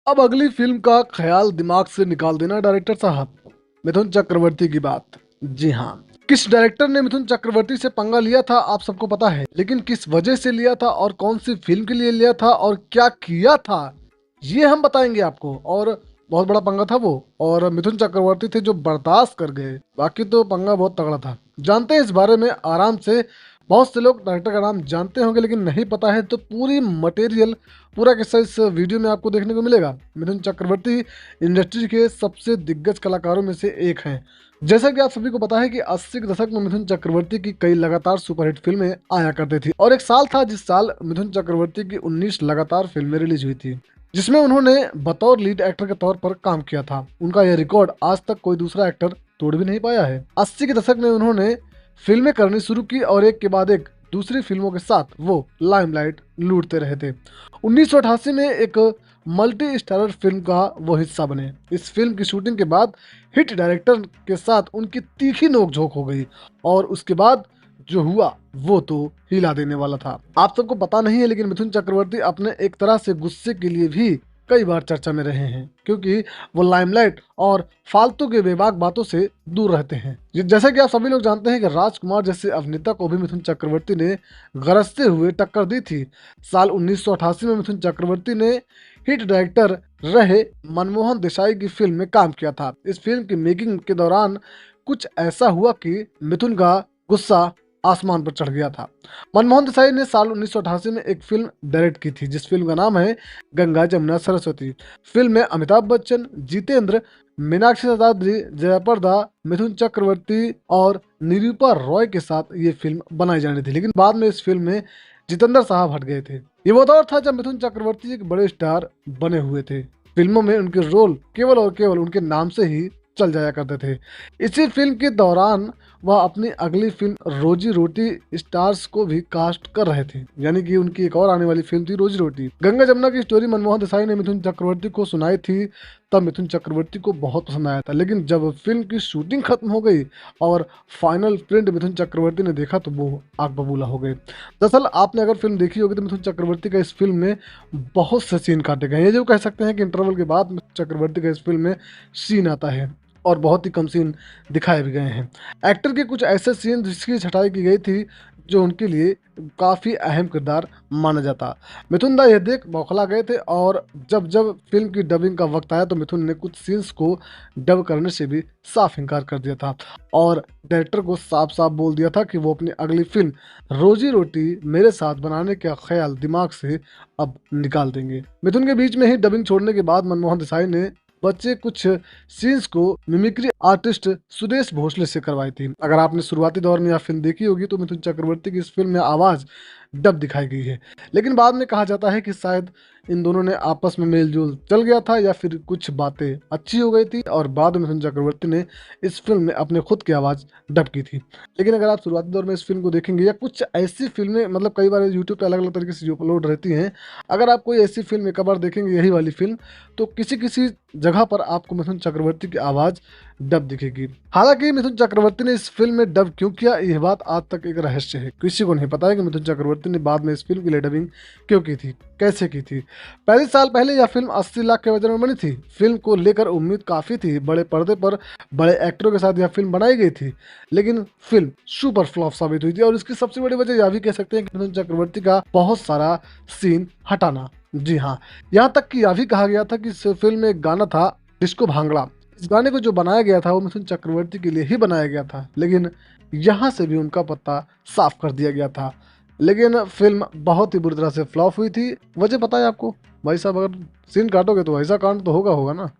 अब अगली फिल्म का ख्याल दिमाग से निकाल देना डायरेक्टर साहब, मिथुन चक्रवर्ती की बात। जी हाँ, किस डायरेक्टर ने मिथुन चक्रवर्ती से पंगा लिया था आप सबको पता है, लेकिन किस वजह से लिया था और कौन सी फिल्म के लिए लिया था और क्या किया था, ये हम बताएंगे आपको। और बहुत बड़ा पंगा था वो, और मिथुन चक्रवर्ती थे जो बर्दाश्त कर गए, बाकी तो पंगा बहुत तगड़ा था। जानते हैं इस बारे में आराम से। बहुत से लोग डायरेक्टर का नाम जानते होंगे लेकिन नहीं पता है, तो पूरी मटेरियल, पूरा किस्सा इस वीडियो में आपको देखने को मिलेगा। मिथुन चक्रवर्ती इंडस्ट्री के सबसे दिग्गज कलाकारों में से एक हैं। जैसा कि आप सभी को पता है कि 80 के दशक में मिथुन चक्रवर्ती की कई लगातार सुपरहिट फिल्में आया करती थी, और एक साल था जिस साल मिथुन चक्रवर्ती की 19 लगातार फिल्में रिलीज हुई थी, जिसमें उन्होंने बतौर लीड एक्टर के तौर पर काम किया था। उनका यह रिकॉर्ड आज तक कोई दूसरा एक्टर तोड़ भी नहीं पाया है। 80 के दशक में उन्होंने फिल्में करनी शुरू की और एक के बाद एक दूसरी फिल्मों के साथ वो लाइमलाइट लूटते रहे थे। 1988 में एक मल्टी स्टारर फिल्म का वो हिस्सा बने। इस फिल्म की शूटिंग के बाद हिट डायरेक्टर के साथ उनकी तीखी नोकझोंक हो गई, और उसके बाद जो हुआ वो तो हिला देने वाला था। आप सबको पता नहीं है लेकिन मिथुन चक्रवर्ती अपने एक तरह से गुस्से के लिए भी कई बार चर्चा में रहे हैं, क्योंकि वो लाइमलाइट और फालतू के बेबाक बातों से दूर रहते हैं। जैसा कि आप सभी लोग जानते हैं कि राजकुमार जैसे अभिनेता को भी मिथुन चक्रवर्ती ने गरजते हुए टक्कर दी थी। साल 1988 में मिथुन चक्रवर्ती ने हिट डायरेक्टर रहे मनमोहन देसाई की फिल्म में काम किया था। इस फिल्म की मेकिंग के दौरान कुछ ऐसा हुआ कि मिथुन का गुस्सा आसमान पर चढ़ गया था। मनमोहन देसाई ने साल 1988 में एक फिल्म डायरेक्ट की थी, जिस फिल्म का नाम है गंगा जमुना सरस्वती। फिल्म में अमिताभ बच्चन, जितेंद्र, मीनाक्षी सहस्त्राद्री, जयाप्रदा, मिथुन चक्रवर्ती और निरूपा रॉय के साथ ये फिल्म बनाई जानी थी, लेकिन बाद में इस फिल्म में जितेंद्र साहब हट गए थे। ये वो दौर था जब मिथुन चक्रवर्ती एक बड़े स्टार बने हुए थे। फिल्मों में उनके रोल केवल और केवल उनके नाम से ही चल जाया करते थे। इसी फिल्म के दौरान वह अपनी अगली फिल्म रोजी रोटी स्टार्स को भी कास्ट कर रहे थे, यानी कि उनकी एक और आने वाली फिल्म थी रोजी रोटी। गंगा जमुना की स्टोरी मनमोहन देसाई ने मिथुन चक्रवर्ती को सुनाई थी, तब मिथुन चक्रवर्ती को बहुत पसंद आया था, लेकिन जब फिल्म की शूटिंग खत्म हो गई और फाइनल प्रिंट मिथुन चक्रवर्ती ने देखा तो वो आग बबूला हो गए। दरअसल आपने अगर फिल्म देखी होगी तो मिथुन चक्रवर्ती का इस फिल्म में बहुत से सीन काटे गए हैं। ये जो कह सकते हैं कि इंटरवल के बाद मिथुन चक्रवर्ती का इस फिल्म में सीन आता है, और बहुत ही कम सीन दिखाए भी गए हैं। एक्टर के कुछ ऐसे सीन जिसकी छटाई की गई थी जो उनके लिए काफ़ी अहम किरदार माना जाता। मिथुन दा ये देख बौखला गए थे, और जब जब फिल्म की डबिंग का वक्त आया तो मिथुन ने कुछ सीन्स को डब करने से भी साफ इनकार कर दिया था, और डायरेक्टर को साफ साफ बोल दिया था कि वो अपनी अगली फिल्म रोजी रोटी मेरे साथ बनाने का ख्याल दिमाग से अब निकाल देंगे। मिथुन के बीच में ही डबिंग छोड़ने के बाद मनमोहन देसाई ने बच्चे कुछ सीन्स को मिमिक्री आर्टिस्ट सुदेश भोसले से करवाई थी। अगर आपने शुरुआती दौर में यह फिल्म देखी होगी तो मिथुन चक्रवर्ती की इस फिल्म में आवाज डब दिखाई गई है, लेकिन बाद में कहा जाता है कि शायद इन दोनों ने आपस में मेल जोल चल गया था, या फिर कुछ बातें अच्छी हो गई थी और बाद में मिथुन चक्रवर्ती ने इस फिल्म में अपने खुद की आवाज़ डब की थी। लेकिन अगर आप शुरुआती दौर में इस फिल्म को देखेंगे, या कुछ ऐसी फिल्में मतलब कई बार यूट्यूब पे अलग अलग तरीके से अपलोड रहती हैं, अगर आप कोई ऐसी फिल्म एक बार देखेंगे यही वाली फिल्म, तो किसी किसी जगह पर आपको मिथुन चक्रवर्ती की आवाज़ डब दिखेगी। हालांकि मिथुन चक्रवर्ती ने इस फिल्म में डब क्यों किया, यह बात आज तक एक रहस्य है। किसी को नहीं पता है कि मिथुन चक्रवर्ती ने बाद में इस फिल्म के लिए डबिंग क्यों की थी, कैसे की थी। 35 साल पहले यह फिल्म 80 लाख के बजट में बनी थी। फिल्म को लेकर उम्मीद काफ़ी थी, बड़े पर्दे पर बड़े एक्टरों के साथ यह फिल्म बनाई गई थी, लेकिन फिल्म सुपर फ्लॉप साबित हुई थी, और इसकी सबसे बड़ी वजह यह भी कह सकते हैं कि मिथुन चक्रवर्ती का बहुत सारा सीन हटाना। जी हाँ, यहाँ तक कि यह भी कहा गया था कि इस फिल्म में एक गाना था डिस्को भांगड़ा। इस गाने को जो बनाया गया था वो मिथुन चक्रवर्ती के लिए ही बनाया गया था, लेकिन यहाँ से भी उनका पत्ता साफ कर दिया गया था। लेकिन फिल्म बहुत ही बुरी तरह से फ्लॉप हुई थी। वजह पता है आपको? भाई साहब, अगर सीन काटोगे तो ऐसा कांड तो होगा होगा ना।